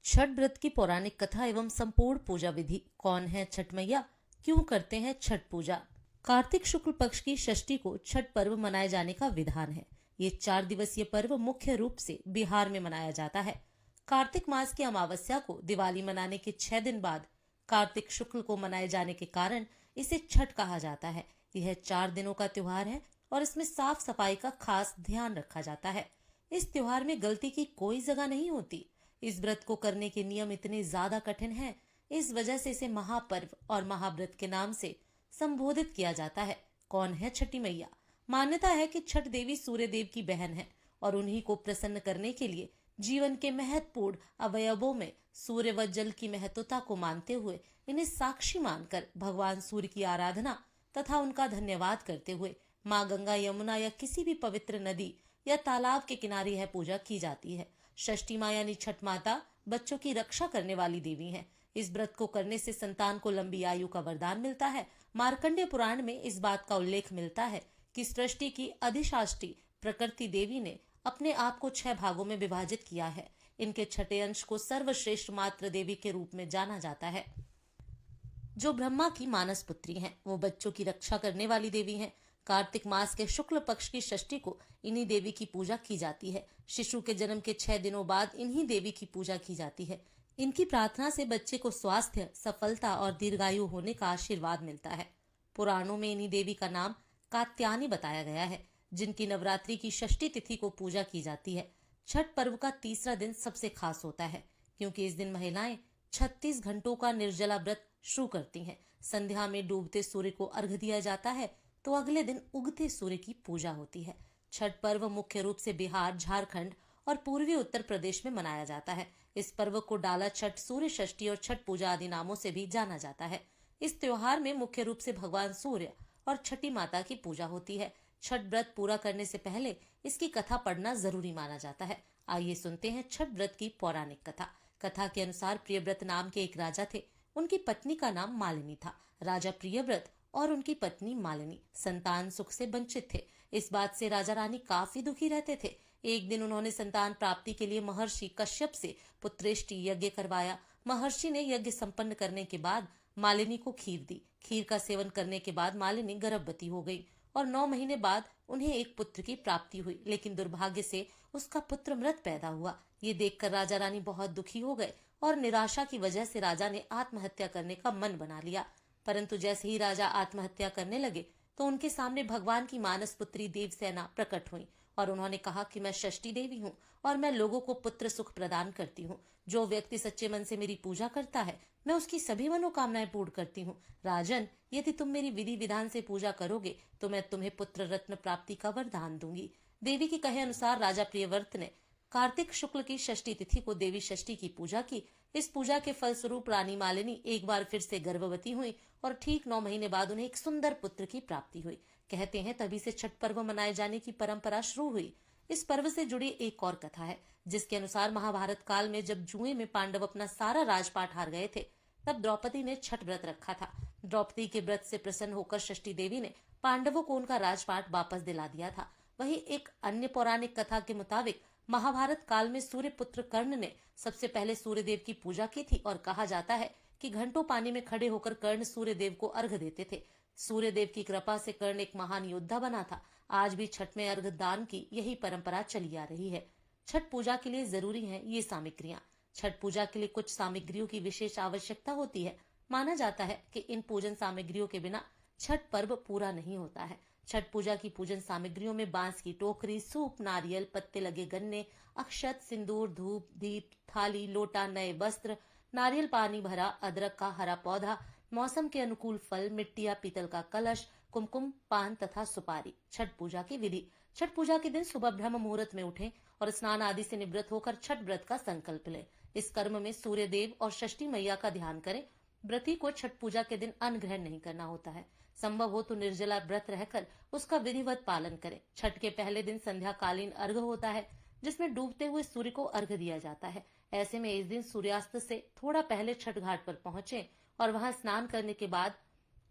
छठ व्रत की पौराणिक कथा एवं संपूर्ण पूजा विधि। कौन है छठ मैया, क्यों करते हैं छठ पूजा। कार्तिक शुक्ल पक्ष की षष्ठी को छठ पर्व मनाए जाने का विधान है। ये 4 दिवसीय पर्व मुख्य रूप से बिहार में मनाया जाता है। कार्तिक मास की अमावस्या को दिवाली मनाने के 6 दिन बाद कार्तिक शुक्ल को मनाए जाने के कारण इसे छठ कहा जाता है। यह 4 दिनों का त्योहार है और इसमें साफ सफाई का खास ध्यान रखा जाता है। इस त्योहार में गलती की कोई जगह नहीं होती। इस व्रत को करने के नियम इतने ज्यादा कठिन हैं, इस वजह से इसे महापर्व और महाव्रत के नाम से संबोधित किया जाता है। कौन है छठी मैया। मान्यता है कि छठ देवी सूर्य देव की बहन है और उन्हीं को प्रसन्न करने के लिए जीवन के महत्वपूर्ण अवयवों में सूर्य व जल की महत्वता को मानते हुए इन्हें साक्षी मानकर भगवान सूर्य की आराधना तथा उनका धन्यवाद करते हुए माँ गंगा, यमुना या किसी भी पवित्र नदी या तालाब के किनारे यह पूजा की जाती है। षष्ठी माँ यानी छठ माता बच्चों की रक्षा करने वाली देवी हैं। इस व्रत को करने से संतान को लंबी आयु का वरदान मिलता है। मार्कंडेय पुराण में इस बात का उल्लेख मिलता है कि सृष्टि की अधिशात्री प्रकृति देवी ने अपने आप को 6 भागों में विभाजित किया है। इनके छठे अंश को सर्वश्रेष्ठ मातृ देवी के रूप में जाना जाता है, जो ब्रह्मा की मानस पुत्री हैं। वो बच्चों की रक्षा करने वाली देवी हैं। कार्तिक मास के शुक्ल पक्ष की षष्ठी को इन्हीं देवी की पूजा की जाती है। शिशु के जन्म के 6 दिनों बाद इन्हीं देवी की पूजा की जाती है। इनकी प्रार्थना से बच्चे को स्वास्थ्य, सफलता और दीर्घायु होने का आशीर्वाद मिलता है। पुराणों में इन्हीं देवी का नाम कात्यायनी बताया गया है, जिनकी नवरात्रि की षष्ठी तिथि को पूजा की जाती है। छठ पर्व का तीसरा दिन सबसे खास होता है, क्योंकि इस दिन महिलाएं 36 घंटों का निर्जला व्रत शुरू करती हैं। संध्या में डूबते सूर्य को अर्घ्य दिया जाता है, तो अगले दिन उगते सूर्य की पूजा होती है। छठ पर्व मुख्य रूप से बिहार, झारखंड और पूर्वी उत्तर प्रदेश में मनाया जाता है। इस पर्व को डाला छठ, सूर्य षष्ठी और छठ पूजा आदि नामों से भी जाना जाता है। इस त्योहार में मुख्य रूप से भगवान सूर्य और छठी माता की पूजा होती है। छठ व्रत पूरा करने से पहले इसकी कथा पढ़ना जरूरी माना जाता है। आइए सुनते हैं छठ व्रत की पौराणिक कथा। कथा के अनुसार प्रियव्रत नाम के एक राजा थे। उनकी पत्नी का नाम मालिनी था। राजा प्रियव्रत और उनकी पत्नी मालिनी संतान सुख से वंचित थे। इस बात से राजा रानी काफी दुखी रहते थे। एक दिन उन्होंने संतान प्राप्ति के लिए महर्षि कश्यप से पुत्रेष्टि यज्ञ करवाया। महर्षि ने यज्ञ संपन्न करने के बाद मालिनी को खीर दी। खीर का सेवन करने के बाद मालिनी गर्भवती हो गई और 9 महीने बाद उन्हें एक पुत्र की प्राप्ति हुई, लेकिन दुर्भाग्य से उसका पुत्र मृत पैदा हुआ। ये देखकर राजा रानी बहुत दुखी हो गए और निराशा की वजह से राजा ने आत्महत्या करने का मन बना लिया। परंतु जैसे ही राजा आत्महत्या करने लगे तो उनके सामने भगवान की मानस पुत्री देवसेना प्रकट हुई और उन्होंने कहा कि मैं षष्ठी देवी हूँ और मैं लोगों को पुत्र सुख प्रदान करती हूँ। जो व्यक्ति सच्चे मन से मेरी पूजा करता है, मैं उसकी सभी मनोकामनाएं पूर्ण करती हूँ। राजन, यदि तुम मेरी विधि विधान से पूजा करोगे तो मैं तुम्हें पुत्र रत्न प्राप्ति का वरदान दूंगी। देवी के कहे अनुसार राजा प्रियव्रत ने कार्तिक शुक्ल की षष्ठी तिथि को देवी षष्ठी की पूजा की। इस पूजा के फलस्वरूप रानी मालिनी एक बार फिर से गर्भवती हुई और ठीक 9 महीने बाद उन्हें एक सुंदर पुत्र की प्राप्ति हुई। कहते हैं तभी से छठ पर्व मनाए जाने की परंपरा शुरू हुई। इस पर्व से जुड़ी एक और कथा है, जिसके अनुसार महाभारत काल में जब जुए में पांडव अपना सारा राजपाट हार गए थे, तब द्रौपदी ने छठ व्रत रखा था। द्रौपदी के व्रत से प्रसन्न होकर षष्ठी देवी ने पांडवों को उनका राजपाट वापस दिला दिया था। वही एक अन्य पौराणिक कथा के मुताबिक महाभारत काल में सूर्य पुत्र कर्ण ने सबसे पहले सूर्य देव की पूजा की थी और कहा जाता है कि घंटों पानी में खड़े होकर कर्ण सूर्य देव को अर्घ्य देते थे। सूर्य देव की कृपा से कर्ण एक महान योद्धा बना था। आज भी छठ में अर्घ्य दान की यही परंपरा चली आ रही है। छठ पूजा के लिए जरूरी है ये सामग्रियां। छठ पूजा के लिए कुछ सामग्रियों की विशेष आवश्यकता होती है। माना जाता है कि इन पूजन सामग्रियों के बिना छठ पर्व पूरा नहीं होता है। छठ पूजा की पूजन सामग्रियों में बांस की टोकरी, सूप, नारियल, पत्ते लगे गन्ने, अक्षत, सिंदूर, धूप, दीप, थाली, लोटा, नए वस्त्र, नारियल पानी भरा, अदरक का हरा पौधा, मौसम के अनुकूल फल, मिट्टी या पीतल का कलश, कुमकुम, पान तथा सुपारी। छठ पूजा की विधि। छठ पूजा के दिन सुबह ब्रह्म मुहूर्त में उठें और स्नान आदि से निवृत्त होकर छठ व्रत का संकल्प लें। इस कर्म में सूर्य देव और षष्ठी मैया का ध्यान करें। व्रती को छठ पूजा के दिन अन्न ग्रहण नहीं करना होता है। संभव हो तो निर्जला व्रत रहकर उसका विधिवत पालन करें। छठ के पहले दिन संध्या कालीन अर्घ्य होता है, जिसमें डूबते हुए सूर्य को अर्घ्य दिया जाता है। ऐसे में इस दिन सूर्यास्त से थोड़ा पहले छठ घाट पर पहुंचे और वहां स्नान करने के बाद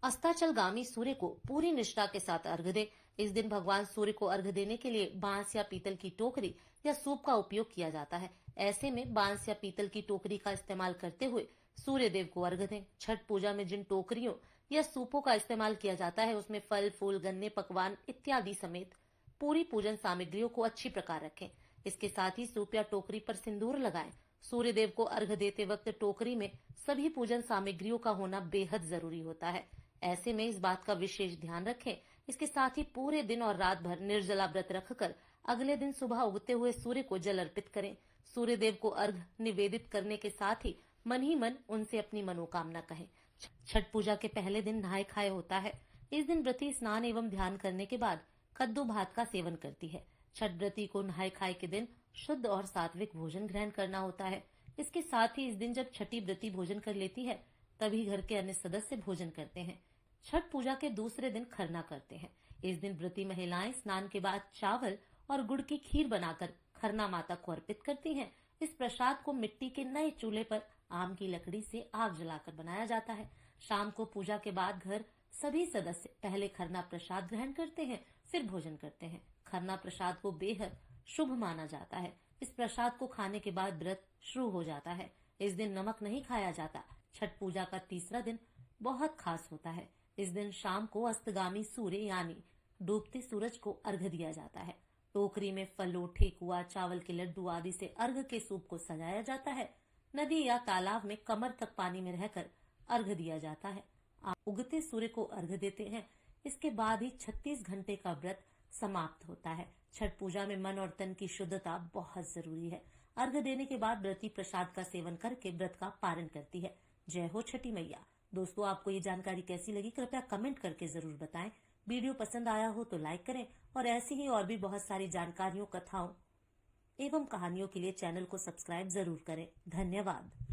अस्ताचलगामी सूर्य को पूरी निष्ठा के साथ अर्घ्य दे। इस दिन भगवान सूर्य को अर्घ्य देने के लिए बांस या पीतल की टोकरी या सूप का उपयोग किया जाता है। ऐसे में बांस या पीतल की टोकरी का इस्तेमाल करते हुए सूर्य देव को अर्घ्य दें। छठ पूजा में जिन टोकरियों या सूपों का इस्तेमाल किया जाता है उसमें फल, फूल, गन्ने, पकवान इत्यादि समेत पूरी पूजन सामग्रियों को अच्छी प्रकार रखें। इसके साथ ही सूप या टोकरी पर सिंदूर लगाएं। सूर्य देव को अर्घ्य देते वक्त टोकरी में सभी पूजन सामग्रियों का होना बेहद जरूरी होता है। ऐसे में इस बात का विशेष ध्यान रखें। इसके साथ ही पूरे दिन और रात भर निर्जला व्रत रखकर अगले दिन सुबह उगते हुए सूर्य को जल अर्पित करें। सूर्य देव को अर्घ्य निवेदित करने के साथ ही मन उनसे अपनी मनोकामना कहें। छठ पूजा के पहले दिन नहाय खाए होता है। इस दिन व्रती स्नान एवं ध्यान करने के बाद कद्दू भात का सेवन करती है। छठ व्रती को नहाय खाए के दिन शुद्ध और सात्विक भोजन ग्रहण करना होता है। इसके साथ ही इस दिन जब छठी व्रती भोजन कर लेती है तभी घर के अन्य सदस्य भोजन करते हैं। छठ पूजा के दूसरे दिन खरना करते हैं। इस दिन व्रती महिलाएं स्नान के बाद चावल और गुड़ की खीर बनाकर खरना माता को अर्पित करती हैं। इस प्रसाद को मिट्टी के नए चूल्हे पर आम की लकड़ी से आग जलाकर बनाया जाता है। शाम को पूजा के बाद घर सभी सदस्य पहले खरना प्रसाद ग्रहण करते हैं, फिर भोजन करते हैं। खरना प्रसाद को बेहद शुभ माना जाता है। इस प्रसाद को खाने के बाद व्रत शुरू हो जाता है। इस दिन नमक नहीं खाया जाता। छठ पूजा का तीसरा दिन बहुत खास होता है। इस दिन शाम को अस्तगामी सूर्य यानी डूबते सूरज को अर्घ्य दिया जाता है। टोकरी में फलों, ठेकुआ, चावल के लड्डू आदि से अर्घ्य के सूप को सजाया जाता है। नदी या तालाब में कमर तक पानी में रहकर अर्घ्य दिया जाता है। आप उगते सूर्य को अर्घ्य देते हैं। इसके बाद ही 36 घंटे का व्रत समाप्त होता है। छठ पूजा में मन और तन की शुद्धता बहुत जरूरी है। अर्घ्य देने के बाद व्रती प्रसाद का सेवन करके व्रत का पारण करती है। जय हो छठी मैया। दोस्तों, आपको ये जानकारी कैसी लगी कृपया कमेंट करके जरूर बताएं। वीडियो पसंद आया हो तो लाइक करें और ऐसी ही और भी बहुत सारी जानकारियों, कथाओं एवं कहानियों के लिए चैनल को सब्सक्राइब जरूर करें। धन्यवाद।